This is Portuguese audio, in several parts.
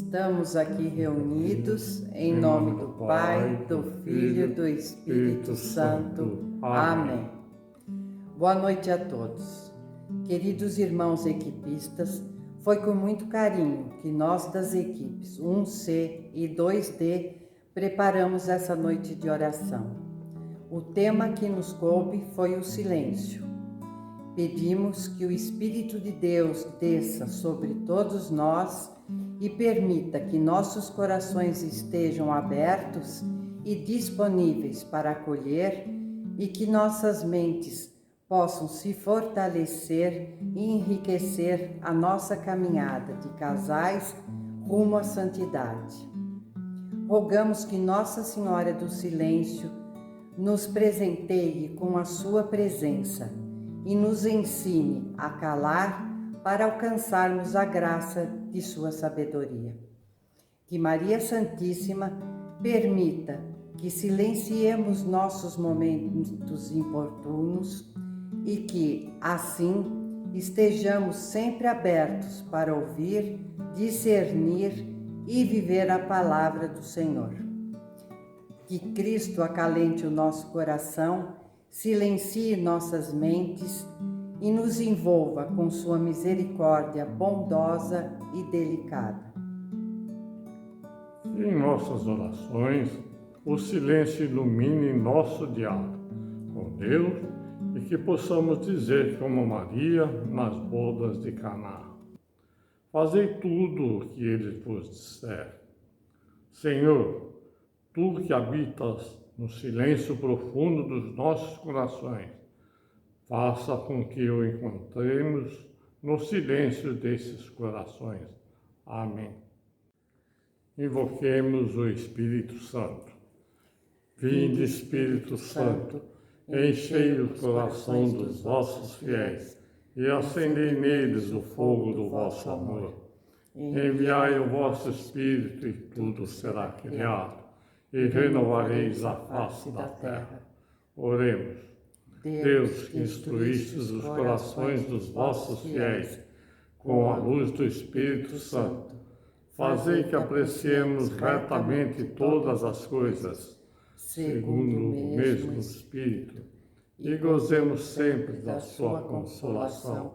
Estamos aqui reunidos em nome do Pai, do Filho e do Espírito Santo. Amém. Boa noite a todos. Queridos irmãos equipistas, foi com muito carinho que nós das equipes 1C e 2D preparamos essa noite de oração. O tema que nos coube foi o silêncio. Pedimos que o Espírito de Deus desça sobre todos nós e permita que nossos corações estejam abertos e disponíveis para acolher e que nossas mentes possam se fortalecer e enriquecer a nossa caminhada de casais rumo à santidade. Rogamos que Nossa Senhora do Silêncio nos presenteie com a sua presença e nos ensine a calar para alcançarmos a graça de sua sabedoria. Que Maria Santíssima permita que silenciemos nossos momentos importunos e que, assim, estejamos sempre abertos para ouvir, discernir e viver a palavra do Senhor. Que Cristo acalente o nosso coração, silencie nossas mentes e nos envolva com sua misericórdia bondosa e delicada. Em nossas orações, o silêncio ilumine nosso diálogo com Deus e que possamos dizer como Maria nas bodas de Caná: fazei tudo o que ele vos disser. Senhor, tu que habitas no silêncio profundo dos nossos corações, faça com que o encontremos no silêncio desses corações. Amém. Invoquemos o Espírito Santo. Vinde, Espírito Santo, enchei o coração dos vossos fiéis e acendei neles o fogo do vosso amor. Enviai o vosso Espírito e tudo será criado, e renovareis a face da terra. Oremos. Deus, que instruístes os corações dos vossos fiéis com a luz do Espírito Santo, fazei que apreciemos retamente todas as coisas, segundo o mesmo Espírito, e gozemos sempre da sua consolação.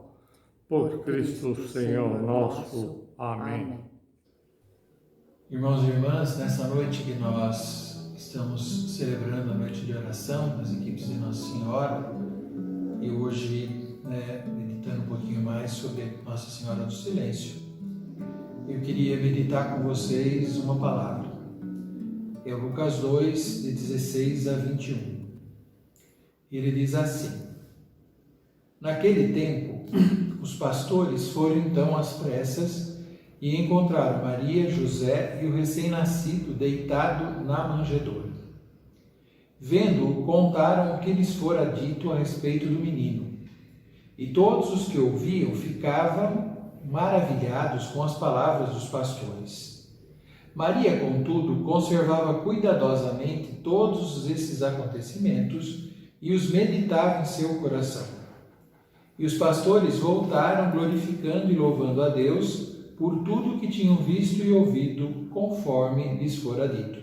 Por Cristo Senhor nosso. Amém. Irmãos e irmãs, nessa noite que nós estamos celebrando a noite de oração das equipes de Nossa Senhora, e hoje, meditando um pouquinho mais sobre Nossa Senhora do Silêncio, eu queria meditar com vocês uma palavra. É Lucas 2, de 16 a 21. Ele diz assim: naquele tempo, os pastores foram então às pressas e encontraram Maria, José e o recém-nascido deitado na manjedoura. Vendo-o, contaram o que lhes fora dito a respeito do menino. E todos os que ouviam ficavam maravilhados com as palavras dos pastores. Maria, contudo, conservava cuidadosamente todos esses acontecimentos e os meditava em seu coração. E os pastores voltaram glorificando e louvando a Deus por tudo que tinham visto e ouvido, conforme lhes fora dito.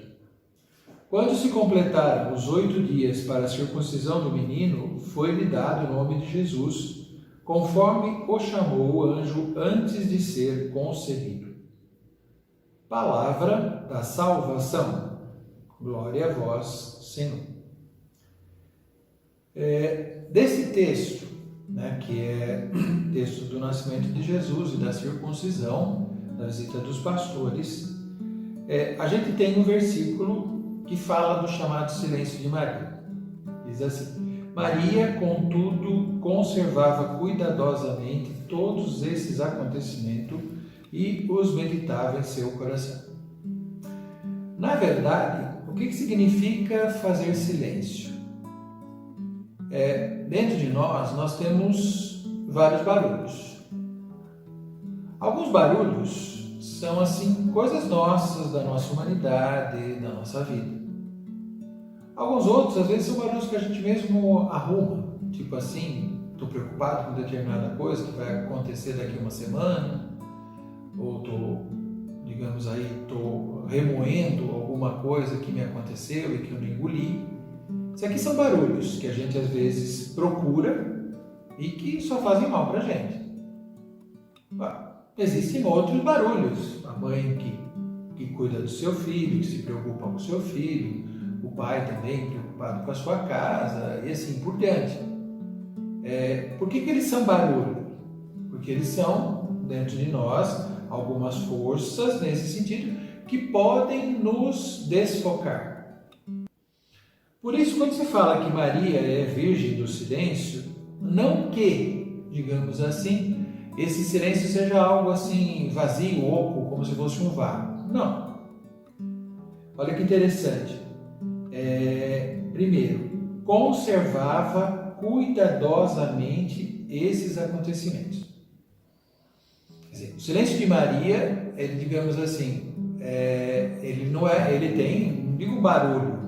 Quando se completaram os 8 dias para a circuncisão do menino, foi-lhe dado o nome de Jesus, conforme o chamou o anjo antes de ser concebido. Palavra da salvação. Glória a vós, Senhor. Desse texto, que é o texto do nascimento de Jesus e da circuncisão, da visita dos pastores, a gente tem um versículo que fala do chamado silêncio de Maria. Diz assim: Maria, contudo, conservava cuidadosamente todos esses acontecimentos e os meditava em seu coração. Na verdade, o que significa fazer silêncio? Dentro de nós temos vários barulhos. Alguns barulhos são assim coisas nossas, da nossa humanidade, da nossa vida. Alguns outros, às vezes, são barulhos que a gente mesmo arruma, tipo assim, estou preocupado com determinada coisa que vai acontecer daqui a uma semana, ou estou digamos aí, estou remoendo alguma coisa que me aconteceu e que eu não engoli. Isso aqui são barulhos que a gente às vezes procura e que só fazem mal para a gente. Existem outros barulhos. A mãe que cuida do seu filho, que se preocupa com o seu filho, o pai também preocupado com a sua casa e assim por diante. Por que eles são barulho? Porque eles são, dentro de nós, algumas forças nesse sentido que podem nos desfocar. Por isso, quando se fala que Maria é virgem do silêncio, não que, digamos assim, esse silêncio seja algo assim vazio, oco, como se fosse um vácuo. Não. Olha que interessante. Primeiro, conservava cuidadosamente esses acontecimentos. Quer dizer, o silêncio de Maria, ele, digamos assim, ele não é, ele tem, não digo barulho,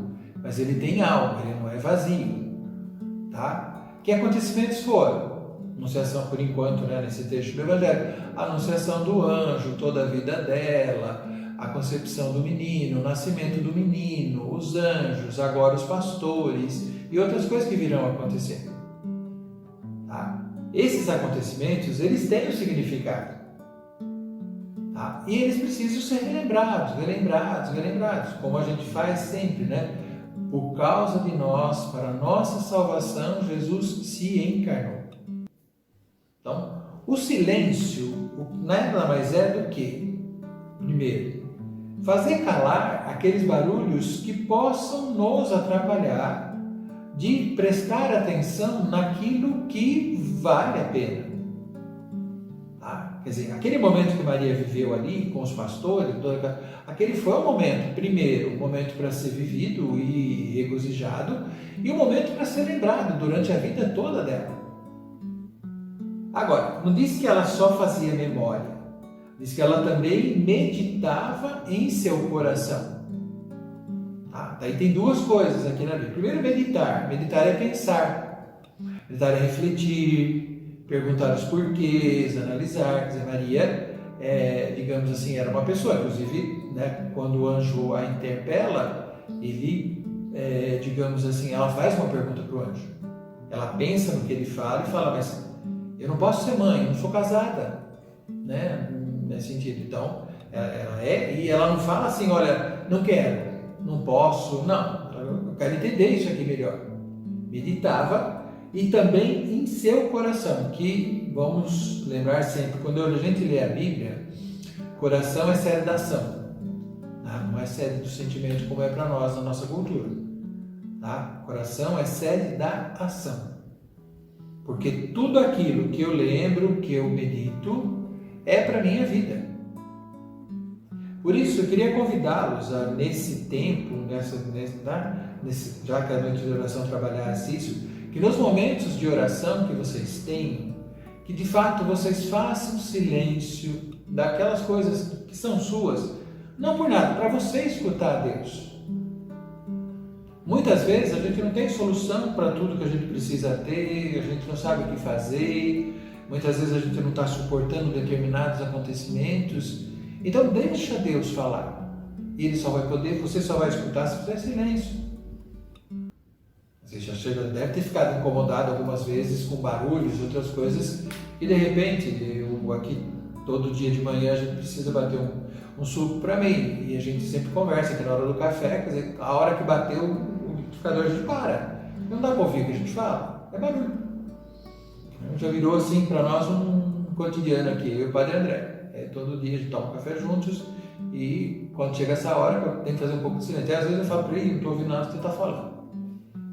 mas ele tem alma, ele não é vazio, tá? Que acontecimentos foram? Anunciação, por enquanto, né, nesse texto do Evangelho, a anunciação do anjo, toda a vida dela, a concepção do menino, o nascimento do menino, os anjos, agora os pastores e outras coisas que virão acontecer. Tá? Esses acontecimentos, eles têm um significado. Tá? E eles precisam ser relembrados, como a gente faz sempre, né? Por causa de nós, para a nossa salvação, Jesus se encarnou. Então, o silêncio nada mais é do que, primeiro, fazer calar aqueles barulhos que possam nos atrapalhar de prestar atenção naquilo que vale a pena. Quer dizer, aquele momento que Maria viveu ali com os pastores, aquele foi um momento, primeiro, um momento para ser vivido e regozijado, e um momento para ser lembrado durante a vida toda dela. Agora, não diz que ela só fazia memória, diz que ela também meditava em seu coração. Daí tem duas coisas aqui na Bíblia. Primeiro, meditar. Meditar é pensar, meditar é refletir, perguntar os porquês, analisar. Quer dizer, Maria, digamos assim, era uma pessoa, inclusive, né, quando o anjo a interpela, ele, digamos assim, ela faz uma pergunta para o anjo. Ela pensa no que ele fala e fala, mas eu não posso ser mãe, eu não sou casada, né, nesse sentido. Então, ela e ela não fala assim, olha, não quero, não posso, não, eu quero entender isso aqui melhor. Meditava e também em seu coração, que vamos lembrar sempre, quando a gente lê a Bíblia, coração é sede da ação, não é sede do sentimento como é para nós na nossa cultura. Coração é sede da ação, porque tudo aquilo que eu lembro, que eu medito, é para a minha vida. Por isso, eu queria convidá-los a, nesse tempo, já que a noite de oração trabalhasse isso, que nos momentos de oração que vocês têm, que de fato vocês façam silêncio daquelas coisas que são suas, não por nada, para você escutar a Deus. Muitas vezes a gente não tem solução para tudo que a gente precisa ter, a gente não sabe o que fazer, muitas vezes a gente não está suportando determinados acontecimentos. Então deixa Deus falar. Ele só vai poder, você só vai escutar se fizer silêncio. Você já deve ter ficado incomodado algumas vezes com barulhos, outras coisas, e de repente, aqui todo dia de manhã a gente precisa bater um suco para mim, e a gente sempre conversa aqui na hora do café, quer dizer, a hora que bateu o liquidificador a gente para. Não dá para ouvir o que a gente fala, é barulho. Já virou assim para nós um cotidiano aqui, eu e o Padre André. Todo dia a gente toma um café juntos e quando chega essa hora eu tenho que fazer um pouco de silêncio. Às vezes eu falo para ele, não estou ouvindo nada que você está falando.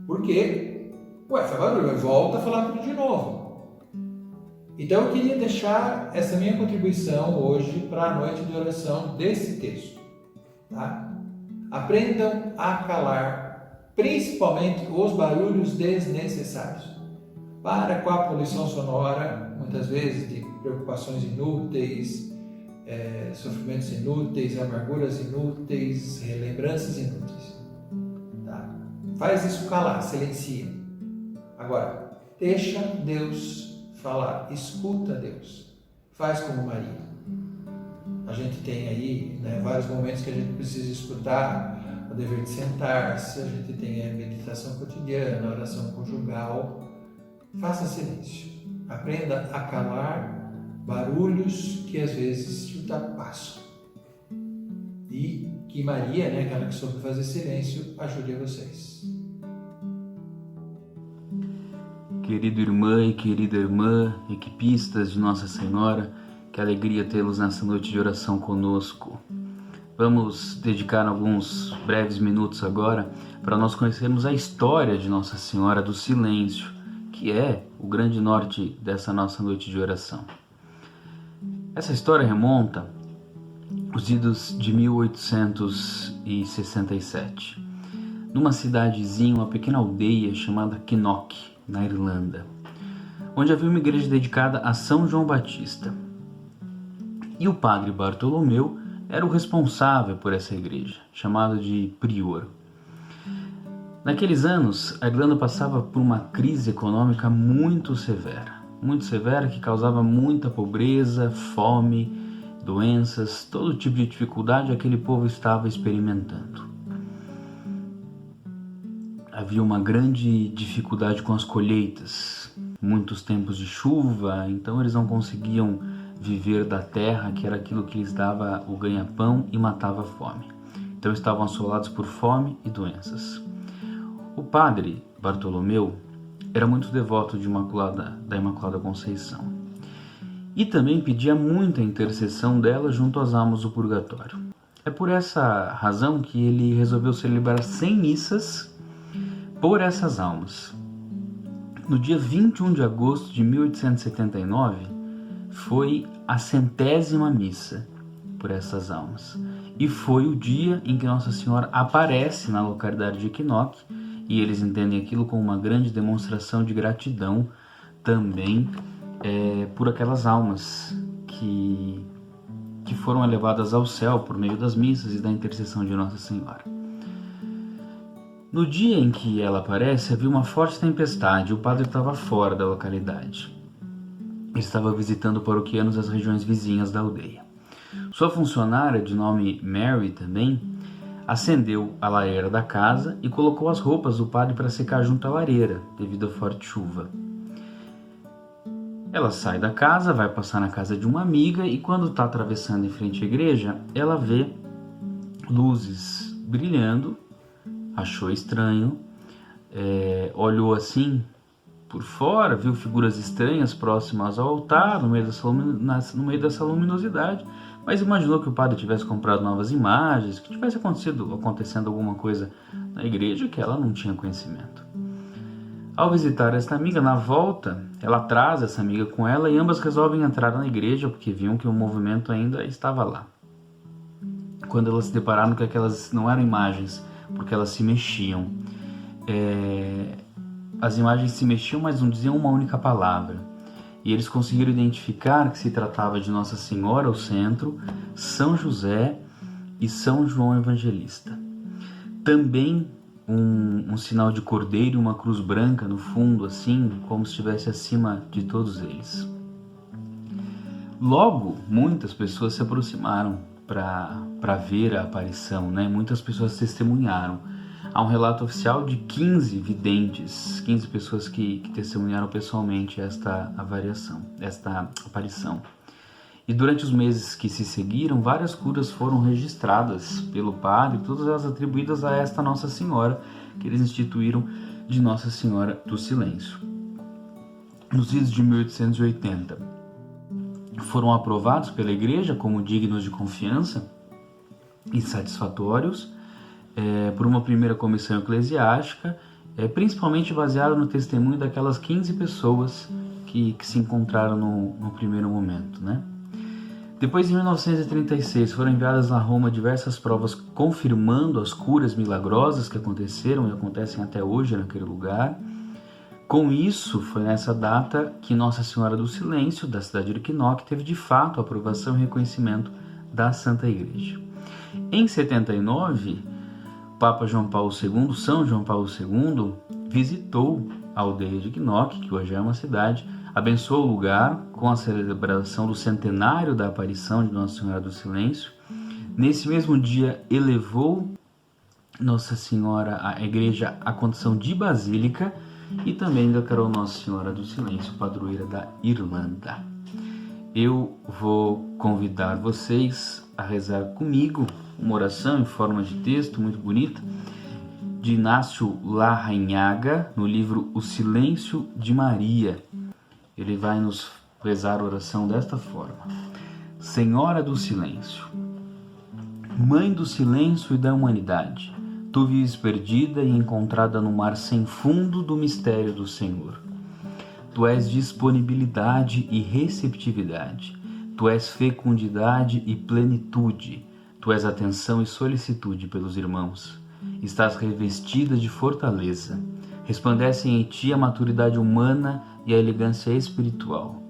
Por quê? Faz barulho, volta a falar tudo de novo. Então eu queria deixar essa minha contribuição hoje para a noite de oração desse texto. Aprendam a calar, principalmente os barulhos desnecessários. Para com a poluição sonora, muitas vezes de preocupações inúteis, sofrimentos inúteis, amarguras inúteis, relembranças inúteis. Faz isso calar, silencia. Agora, deixa Deus falar, escuta Deus. Faz como Maria. a gente tem aí, né, vários momentos que a gente precisa escutar, o dever de sentar-se, a gente tem a meditação cotidiana, a oração conjugal. Faça silêncio. Aprenda a calar barulhos que às vezes te ultrapassam. E que Maria, né, aquela que soube fazer silêncio, ajude a vocês. Querido irmã e querida irmã, equipistas de Nossa Senhora, que alegria tê-los nessa noite de oração conosco. Vamos dedicar alguns breves minutos agora para nós conhecermos a história de Nossa Senhora do Silêncio, que é o grande norte dessa nossa noite de oração. Essa história remonta aos idos de 1867, numa cidadezinha, uma pequena aldeia chamada Knock, na Irlanda, onde havia uma igreja dedicada a São João Batista. E o padre Bartolomeu era o responsável por essa igreja, chamado de prior. Naqueles anos, a Irlanda passava por uma crise econômica muito severa que causava muita pobreza, fome, doenças, todo tipo de dificuldade aquele povo estava experimentando. Havia uma grande dificuldade com as colheitas, muitos tempos de chuva, então eles não conseguiam viver da terra, que era aquilo que lhes dava o ganha-pão e matava a fome. Então estavam assolados por fome e doenças. O padre Bartolomeu era muito devoto da Imaculada Conceição e também pedia muita intercessão dela junto às almas do purgatório. É por essa razão que ele resolveu celebrar 100 missas por essas almas. No dia 21 de agosto de 1879, foi a 100ª missa por essas almas. E foi o dia em que Nossa Senhora aparece na localidade de Knock, e eles entendem aquilo como uma grande demonstração de gratidão também por aquelas almas que foram elevadas ao céu por meio das missas e da intercessão de Nossa Senhora. No dia em que ela aparece, havia uma forte tempestade e o padre estava fora da localidade. Ele estava visitando paroquianos das regiões vizinhas da aldeia. Sua funcionária, de nome Mary também, acendeu a lareira da casa e colocou as roupas do padre para secar junto à lareira, devido à forte chuva. Ela sai da casa, vai passar na casa de uma amiga e quando está atravessando em frente à igreja, ela vê luzes brilhando. Achou estranho, olhou assim por fora, viu figuras estranhas próximas ao altar, no meio dessa luminosidade, mas imaginou que o padre tivesse comprado novas imagens, que tivesse acontecendo alguma coisa na igreja que ela não tinha conhecimento. Ao visitar esta amiga, na volta, ela traz essa amiga com ela e ambas resolvem entrar na igreja porque viam que o movimento ainda estava lá. Quando elas se depararam que aquelas não eram imagens, porque elas se mexiam. As imagens se mexiam, mas não diziam uma única palavra. E eles conseguiram identificar que se tratava de Nossa Senhora ao centro, São José e São João Evangelista. Também um sinal de cordeiro e uma cruz branca no fundo, assim, como se estivesse acima de todos eles. Logo, muitas pessoas se aproximaram para ver a aparição, né? Muitas pessoas testemunharam. Há um relato oficial de 15 videntes, 15 pessoas que testemunharam pessoalmente esta aparição. E durante os meses que se seguiram, várias curas foram registradas pelo padre, todas elas atribuídas a esta Nossa Senhora, que eles instituíram de Nossa Senhora do Silêncio. Nos idos de 1880, foram aprovados pela Igreja como dignos de confiança e satisfatórios por uma primeira comissão eclesiástica, principalmente baseado no testemunho daquelas 15 pessoas que se encontraram no primeiro momento, né? Depois, em 1936, foram enviadas a Roma diversas provas confirmando as curas milagrosas que aconteceram e acontecem até hoje naquele lugar. Com isso, foi nessa data que Nossa Senhora do Silêncio, da cidade de Knock, teve de fato a aprovação e reconhecimento da Santa Igreja. Em 79, Papa João Paulo II, São João Paulo II, visitou a aldeia de Knock, que hoje é uma cidade, abençoou o lugar com a celebração do centenário da aparição de Nossa Senhora do Silêncio. Nesse mesmo dia, elevou Nossa Senhora, a igreja, à condição de basílica e também declarou Nossa Senhora do Silêncio, padroeira da Irlanda. Eu vou convidar vocês a rezar comigo uma oração em forma de texto muito bonita de Inácio Larrañaga, no livro O Silêncio de Maria. Ele vai nos rezar a oração desta forma: Senhora do Silêncio, Mãe do silêncio e da humanidade, tu vives perdida e encontrada no mar sem fundo do mistério do Senhor. Tu és disponibilidade e receptividade, tu és fecundidade e plenitude, tu és atenção e solicitude pelos irmãos. Estás revestida de fortaleza, resplandecem em ti a maturidade humana e a elegância espiritual.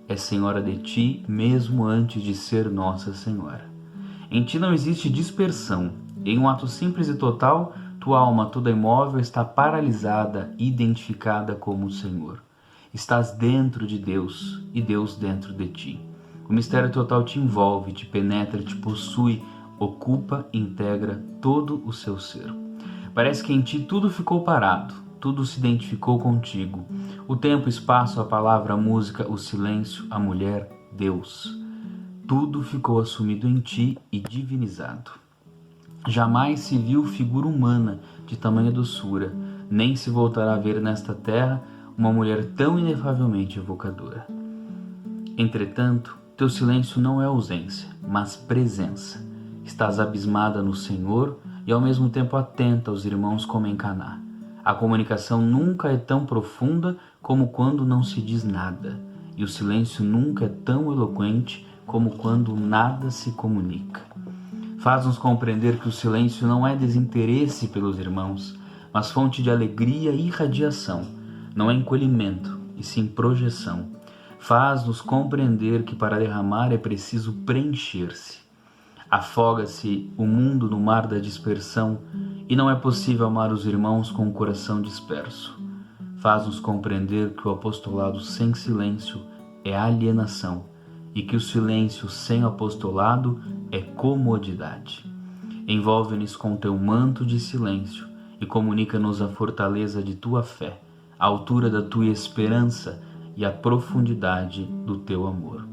És Senhora de ti mesmo antes de ser Nossa Senhora. Em ti não existe dispersão. Em um ato simples e total, tua alma toda imóvel está paralisada e identificada como o Senhor. Estás dentro de Deus e Deus dentro de ti. O mistério total te envolve, te penetra, te possui, ocupa e integra todo o seu ser. Parece que em ti tudo ficou parado, tudo se identificou contigo. O tempo, o espaço, a palavra, a música, o silêncio, a mulher, Deus. Tudo ficou assumido em ti e divinizado. Jamais se viu figura humana de tamanha doçura, nem se voltará a ver nesta terra uma mulher tão inefavelmente evocadora. Entretanto, teu silêncio não é ausência, mas presença. Estás abismada no Senhor e ao mesmo tempo atenta aos irmãos como em Caná. A comunicação nunca é tão profunda como quando não se diz nada, e o silêncio nunca é tão eloquente como quando nada se comunica. Faz-nos compreender que o silêncio não é desinteresse pelos irmãos, mas fonte de alegria e irradiação. Não é encolhimento, e sim projeção. Faz-nos compreender que para derramar é preciso preencher-se. Afoga-se o mundo no mar da dispersão e não é possível amar os irmãos com o coração disperso. Faz-nos compreender que o apostolado sem silêncio é alienação e que o silêncio sem apostolado é comodidade. Envolve-nos com teu manto de silêncio e comunica-nos a fortaleza de tua fé, a altura da tua esperança e a profundidade do teu amor.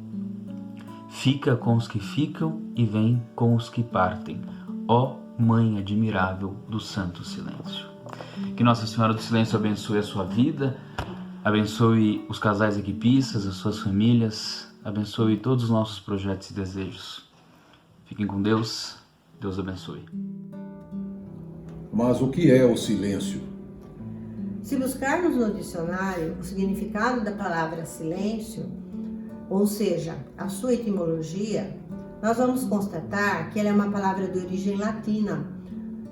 Fica com os que ficam e vem com os que partem, ó Mãe admirável do Santo Silêncio. Que Nossa Senhora do Silêncio abençoe a sua vida, abençoe os casais equipistas, as suas famílias, abençoe todos os nossos projetos e desejos. Fiquem com Deus, Deus abençoe. Mas o que é o silêncio? Se buscarmos no dicionário o significado da palavra silêncio, ou seja, a sua etimologia, nós vamos constatar que ela é uma palavra de origem latina,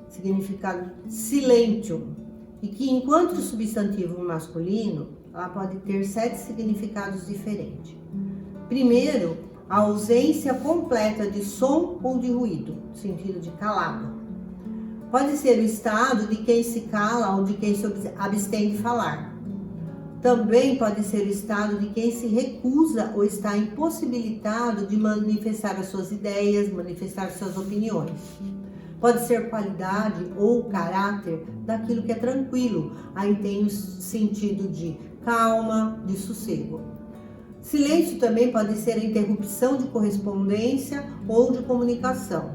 significado silentium, e que enquanto substantivo masculino, ela pode ter 7 significados diferentes. Primeiro, a ausência completa de som ou de ruído, no sentido de calado. Pode ser o estado de quem se cala ou de quem se abstém de falar. Também pode ser o estado de quem se recusa ou está impossibilitado de manifestar as suas ideias, manifestar suas opiniões. Pode ser qualidade ou caráter daquilo que é tranquilo, aí tem o sentido de calma, de sossego. Silêncio também pode ser a interrupção de correspondência ou de comunicação.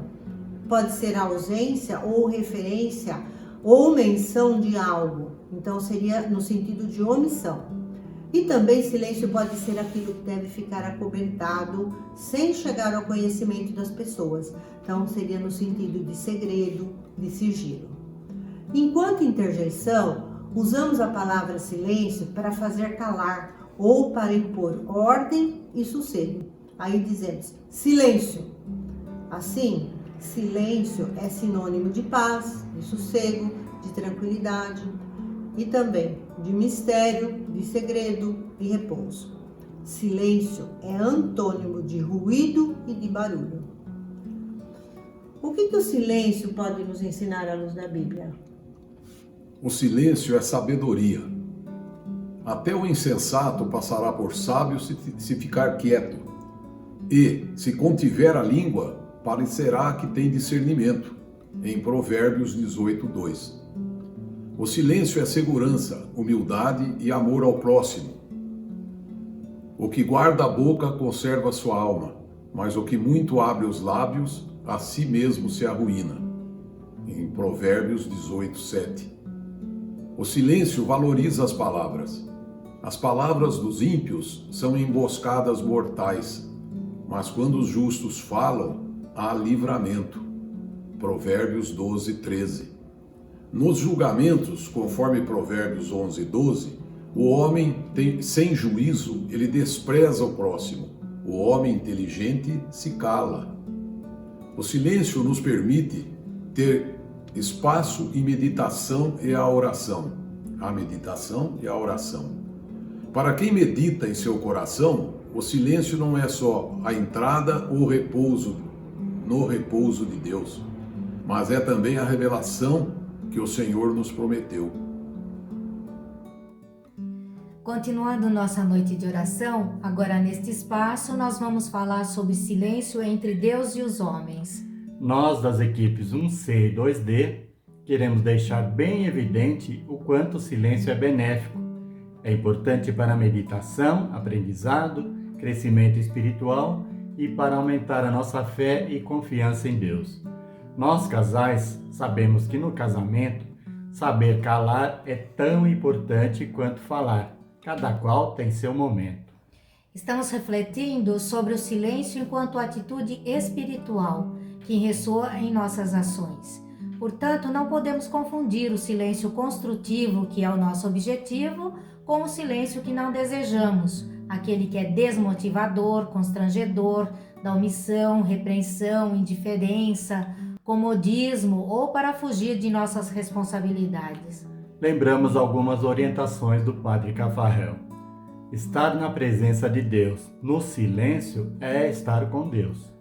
Pode ser a ausência ou referência ou menção de algo, então seria no sentido de omissão. E também silêncio pode ser aquilo que deve ficar acobertado sem chegar ao conhecimento das pessoas, então seria no sentido de segredo, de sigilo. Enquanto interjeição, usamos a palavra silêncio para fazer calar ou para impor ordem e sossego. Aí dizemos silêncio. Assim, silêncio é sinônimo de paz, de sossego, de tranquilidade e também de mistério, de segredo e repouso. Silêncio é antônimo de ruído e de barulho. O que o silêncio pode nos ensinar à luz da Bíblia? O silêncio é sabedoria. Até o insensato passará por sábio se ficar quieto, e, se contiver a língua, parecerá que tem discernimento, em Provérbios 18:2. O silêncio é segurança, humildade e amor ao próximo. O que guarda a boca conserva sua alma, mas o que muito abre os lábios, a si mesmo se arruína, em Provérbios 18:7. O silêncio valoriza as palavras. As palavras dos ímpios são emboscadas mortais, mas quando os justos falam, há livramento. Provérbios 12:13. Nos julgamentos, conforme Provérbios 11:12, o homem sem juízo, ele despreza o próximo. O homem inteligente se cala. O silêncio nos permite ter espaço e meditação e a oração. A meditação e a oração. Para quem medita em seu coração, o silêncio não é só a entrada ou repouso no repouso de Deus, mas é também a revelação que o Senhor nos prometeu. Continuando nossa noite de oração, agora neste espaço nós vamos falar sobre silêncio entre Deus e os homens. Nós, das equipes 1C e 2D, queremos deixar bem evidente o quanto o silêncio é benéfico. É importante para a meditação, aprendizado, crescimento espiritual e para aumentar a nossa fé e confiança em Deus. Nós, casais, sabemos que no casamento, saber calar é tão importante quanto falar. Cada qual tem seu momento. Estamos refletindo sobre o silêncio enquanto atitude espiritual que ressoa em nossas ações. Portanto, não podemos confundir o silêncio construtivo, que é o nosso objetivo, com o silêncio que não desejamos, aquele que é desmotivador, constrangedor, da omissão, repreensão, indiferença, comodismo ou para fugir de nossas responsabilidades. Lembramos algumas orientações do Padre Cafarel. Estar na presença de Deus no silêncio é estar com Deus.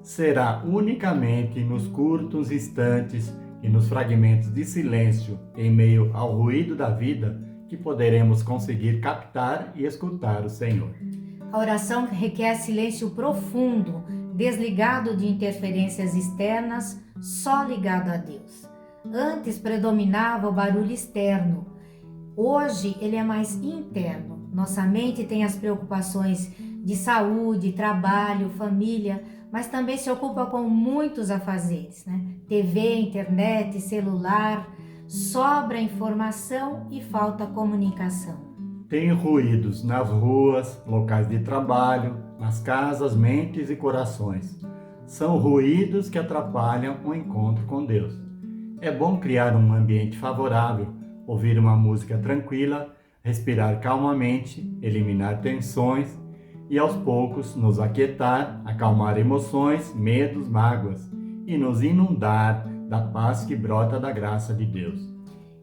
Será unicamente nos curtos instantes e nos fragmentos de silêncio em meio ao ruído da vida que poderemos conseguir captar e escutar o Senhor. A oração requer silêncio profundo, desligado de interferências externas, só ligado a Deus. Antes predominava o barulho externo. Hoje ele é mais interno. Nossa mente tem as preocupações de saúde, trabalho, família, mas também se ocupa com muitos afazeres, TV, internet, celular, sobra informação e falta comunicação. Tem ruídos nas ruas, locais de trabalho, nas casas, mentes e corações. São ruídos que atrapalham o encontro com Deus. É bom criar um ambiente favorável, ouvir uma música tranquila, respirar calmamente, eliminar tensões e aos poucos nos aquietar, acalmar emoções, medos, mágoas e nos inundar da paz que brota da graça de Deus.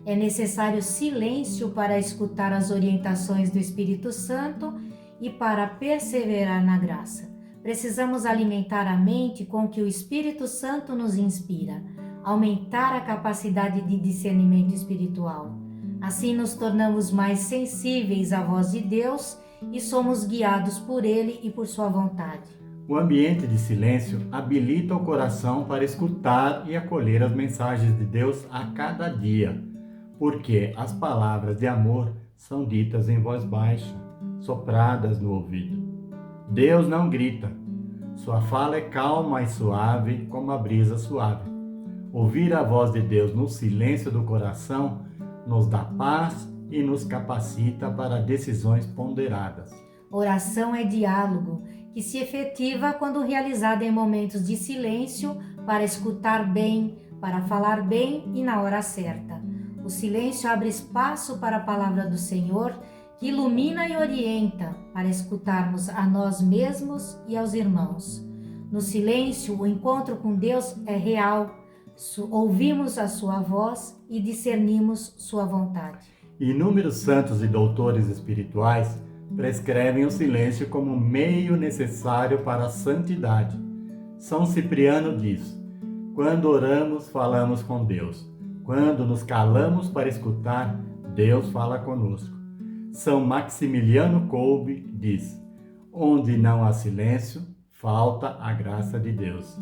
É necessário silêncio para escutar as orientações do Espírito Santo e para perseverar na graça. Precisamos alimentar a mente com o que o Espírito Santo nos inspira, aumentar a capacidade de discernimento espiritual. Assim nos tornamos mais sensíveis à voz de Deus e somos guiados por Ele e por sua vontade. O ambiente de silêncio habilita o coração para escutar e acolher as mensagens de Deus a cada dia, porque as palavras de amor são ditas em voz baixa, sopradas no ouvido. Deus não grita, sua fala é calma e suave como a brisa suave. Ouvir a voz de Deus no silêncio do coração nos dá paz e nos capacita para decisões ponderadas. Oração é diálogo, que se efetiva quando realizada em momentos de silêncio para escutar bem, para falar bem e na hora certa. O silêncio abre espaço para a palavra do Senhor, que ilumina e orienta para escutarmos a nós mesmos e aos irmãos. No silêncio, o encontro com Deus é real. Ouvimos a sua voz e discernimos sua vontade. Inúmeros santos e doutores espirituais prescrevem o silêncio como meio necessário para a santidade. São Cipriano diz: quando oramos, falamos com Deus. Quando nos calamos para escutar, Deus fala conosco. São Maximiliano Kolbe diz: onde não há silêncio, falta a graça de Deus.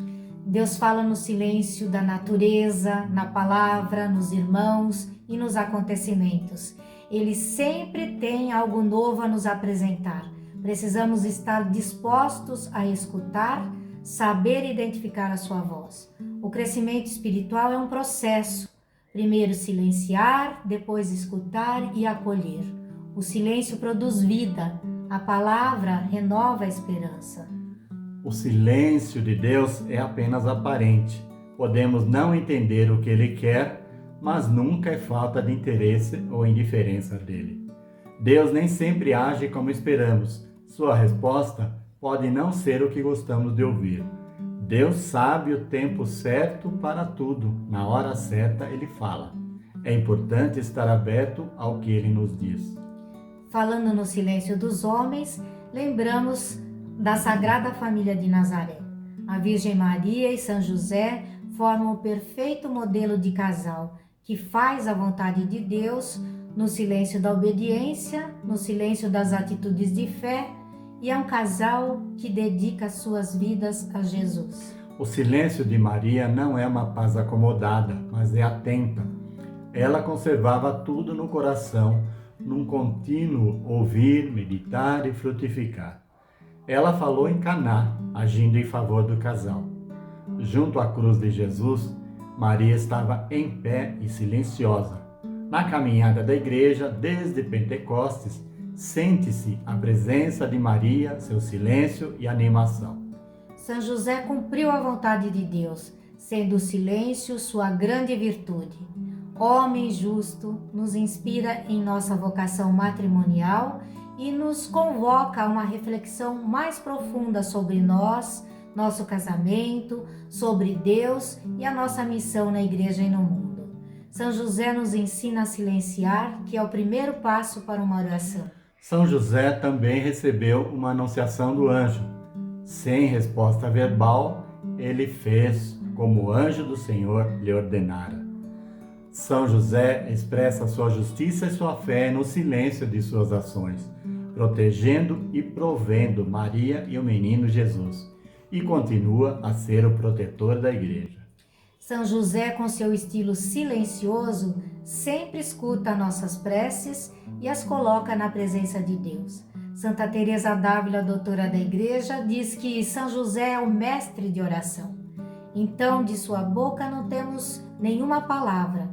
Deus fala no silêncio da natureza, na palavra, nos irmãos e nos acontecimentos. Ele sempre tem algo novo a nos apresentar. Precisamos estar dispostos a escutar, saber identificar a sua voz. O crescimento espiritual é um processo. Primeiro silenciar, depois escutar e acolher. O silêncio produz vida. A palavra renova a esperança. O silêncio de Deus é apenas aparente. Podemos não entender o que Ele quer, mas nunca é falta de interesse ou indiferença dele. Deus nem sempre age como esperamos. Sua resposta pode não ser o que gostamos de ouvir. Deus sabe o tempo certo para tudo. Na hora certa Ele fala. É importante estar aberto ao que Ele nos diz. Falando no silêncio dos homens, lembramos da Sagrada Família de Nazaré. A Virgem Maria e São José formam o perfeito modelo de casal que faz a vontade de Deus no silêncio da obediência, no silêncio das atitudes de fé, e é um casal que dedica suas vidas a Jesus. O silêncio de Maria não é uma paz acomodada, mas é atenta. Ela conservava tudo no coração, num contínuo ouvir, meditar e frutificar. Ela falou em Caná, agindo em favor do casal. Junto à cruz de Jesus, Maria estava em pé e silenciosa. Na caminhada da igreja, desde Pentecostes, sente-se a presença de Maria, seu silêncio e animação. São José cumpriu a vontade de Deus, sendo o silêncio sua grande virtude. Homem justo, nos inspira em nossa vocação matrimonial e nos convoca a uma reflexão mais profunda sobre nós, nosso casamento, sobre Deus e a nossa missão na igreja e no mundo. São José nos ensina a silenciar, que é o primeiro passo para uma oração. São José também recebeu uma anunciação do anjo. Sem resposta verbal, ele fez como o anjo do Senhor lhe ordenara. São José expressa sua justiça e sua fé no silêncio de suas ações, protegendo e provendo Maria e o menino Jesus, e continua a ser o protetor da igreja. São José, com seu estilo silencioso, sempre escuta nossas preces e as coloca na presença de Deus. Santa Teresa d'Ávila, doutora da igreja, diz que São José é o mestre de oração. Então, de sua boca não temos nenhuma palavra.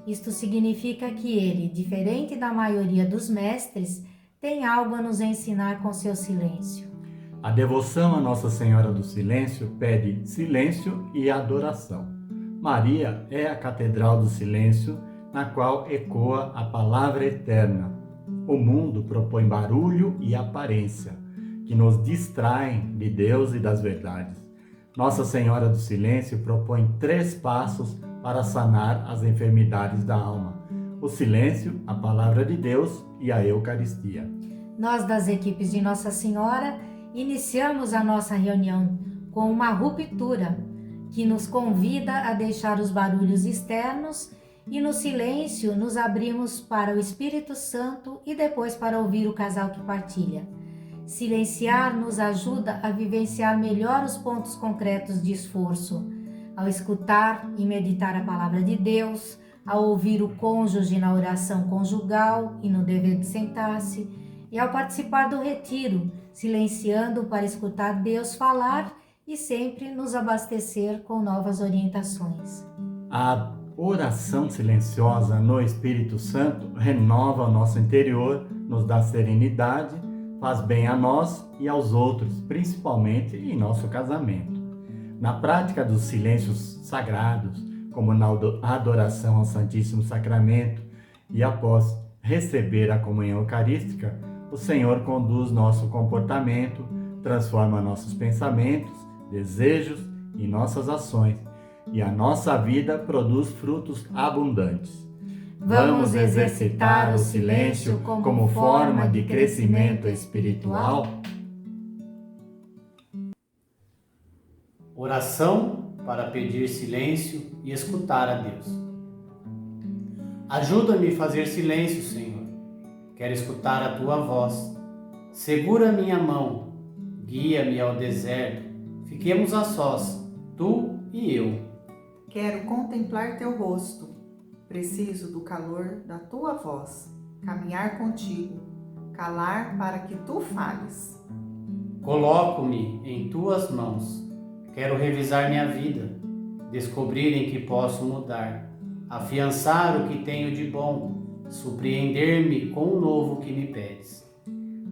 Isto significa que ele, diferente da maioria dos mestres, tem algo a nos ensinar com seu silêncio. A devoção a Nossa Senhora do Silêncio pede silêncio e adoração. Maria é a catedral do silêncio, na qual ecoa a palavra eterna. O mundo propõe barulho e aparência, que nos distraem de Deus e das verdades. Nossa Senhora do Silêncio propõe 3 passos para sanar as enfermidades da alma: o silêncio, a palavra de Deus e a Eucaristia. Nós, das equipes de Nossa Senhora, iniciamos a nossa reunião com uma ruptura que nos convida a deixar os barulhos externos e no silêncio nos abrimos para o Espírito Santo e depois para ouvir o casal que partilha. Silenciar nos ajuda a vivenciar melhor os pontos concretos de esforço, ao escutar e meditar a palavra de Deus, ao ouvir o cônjuge na oração conjugal e no dever de sentar-se, e ao participar do retiro, silenciando para escutar Deus falar e sempre nos abastecer com novas orientações. A oração silenciosa no Espírito Santo renova o nosso interior, nos dá serenidade, faz bem a nós e aos outros, principalmente em nosso casamento. Na prática dos silêncios sagrados, como na adoração ao Santíssimo Sacramento e após receber a comunhão eucarística, o Senhor conduz nosso comportamento, transforma nossos pensamentos, desejos e nossas ações, e a nossa vida produz frutos abundantes. Vamos exercitar o silêncio como forma de crescimento espiritual? Oração para pedir silêncio e escutar a Deus. Ajuda-me a fazer silêncio, Senhor. quero escutar a tua voz. Segura minha mão, guia-me ao deserto, fiquemos a sós, tu e eu. Quero contemplar teu rosto, preciso do calor da tua voz, caminhar contigo, calar para que tu fales. Coloco-me em tuas mãos, quero revisar minha vida, descobrir em que posso mudar, afiançar o que tenho de bom, surpreender-me com o novo que me pedes.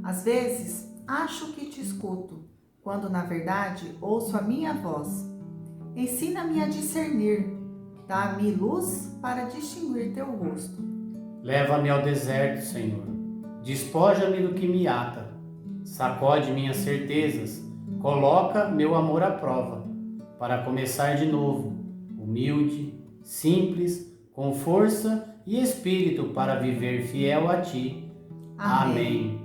Às vezes, acho que te escuto, quando na verdade ouço a minha voz. Ensina-me a discernir, dá-me luz para distinguir teu rosto. Leva-me ao deserto, Senhor, despoja-me do que me ata, sacode minhas certezas, coloca meu amor à prova, para começar de novo, humilde, simples, com força e espírito para viver fiel a Ti. Amém.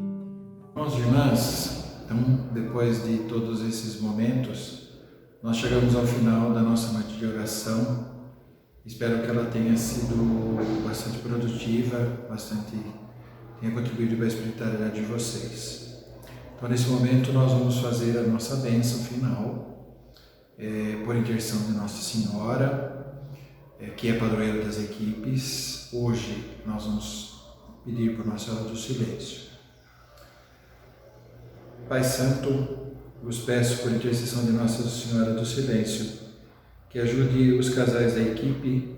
Irmãos e irmãs, então, depois de todos esses momentos, nós chegamos ao final da nossa noite de oração. Espero que ela tenha sido bastante produtiva, tenha contribuído para a espiritualidade de vocês. Então, nesse momento, nós vamos fazer a nossa bênção final, por intercessão de Nossa Senhora, que é padroeira das equipes. Hoje, nós vamos pedir por Nossa Senhora do Silêncio. Pai Santo, vos peço por intercessão de Nossa Senhora do Silêncio, que ajude os casais da equipe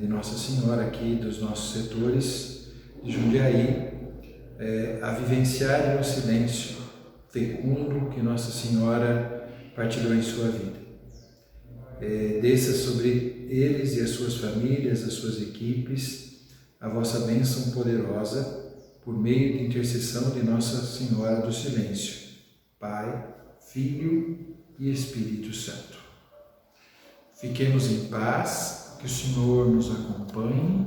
de Nossa Senhora aqui, dos nossos setores de Jundiaí, a vivenciarem o silêncio fecundo que Nossa Senhora partilhou em sua vida. Desça sobre eles e as suas famílias, as suas equipes, a vossa bênção poderosa, por meio de intercessão de Nossa Senhora do Silêncio, Pai, Filho e Espírito Santo. Fiquemos em paz, que o Senhor nos acompanhe,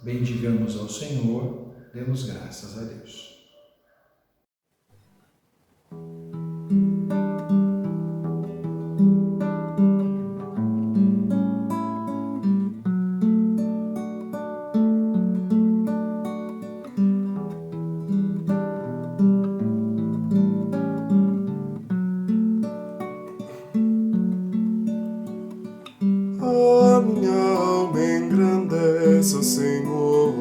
bendigamos ao Senhor, demos graças a Deus. O Senhor,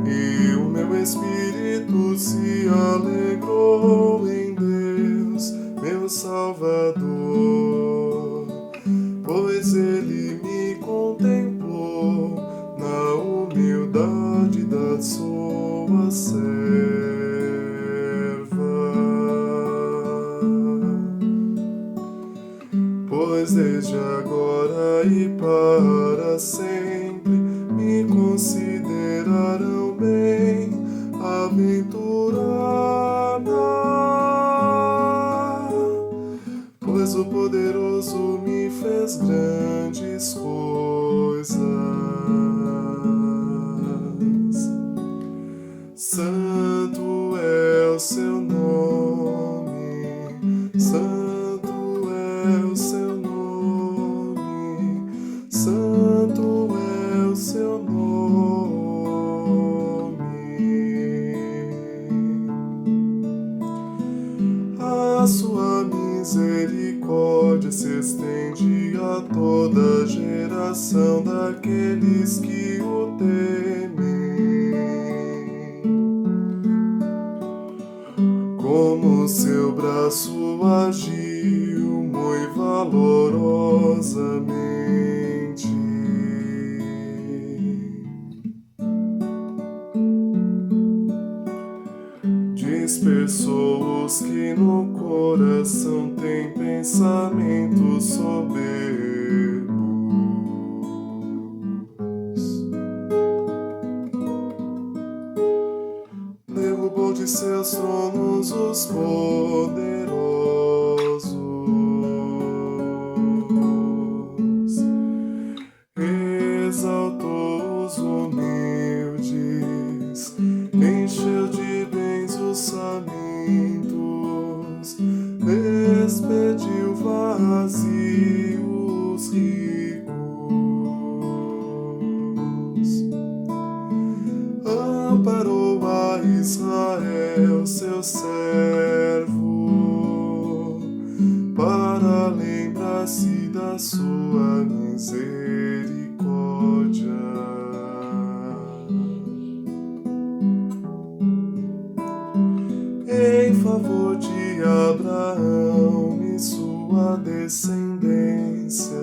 e o meu espírito se alegrou em Deus, meu Salvador, pois Ele me contemplou na humildade da sua serva. Pois desde agora e para sempre me considerarão bem-aventurada, pois o poderoso me fez grandes coisas. Santo é o seu nome, santo é o seu nome, santo é o seu nome. A sua misericórdia se estende a toda geração daqueles que o temem. Como seu braço agiu muito valorosamente. Dispersou os que no coração têm pensamentos soberbos. Derrubou de seus tronos os poderosos. Exaltou os humildes, encheu de bens os famintos, despediu vazios ricos, amparou a Israel lembra-se da sua misericórdia. Em favor de Abraão e sua descendência,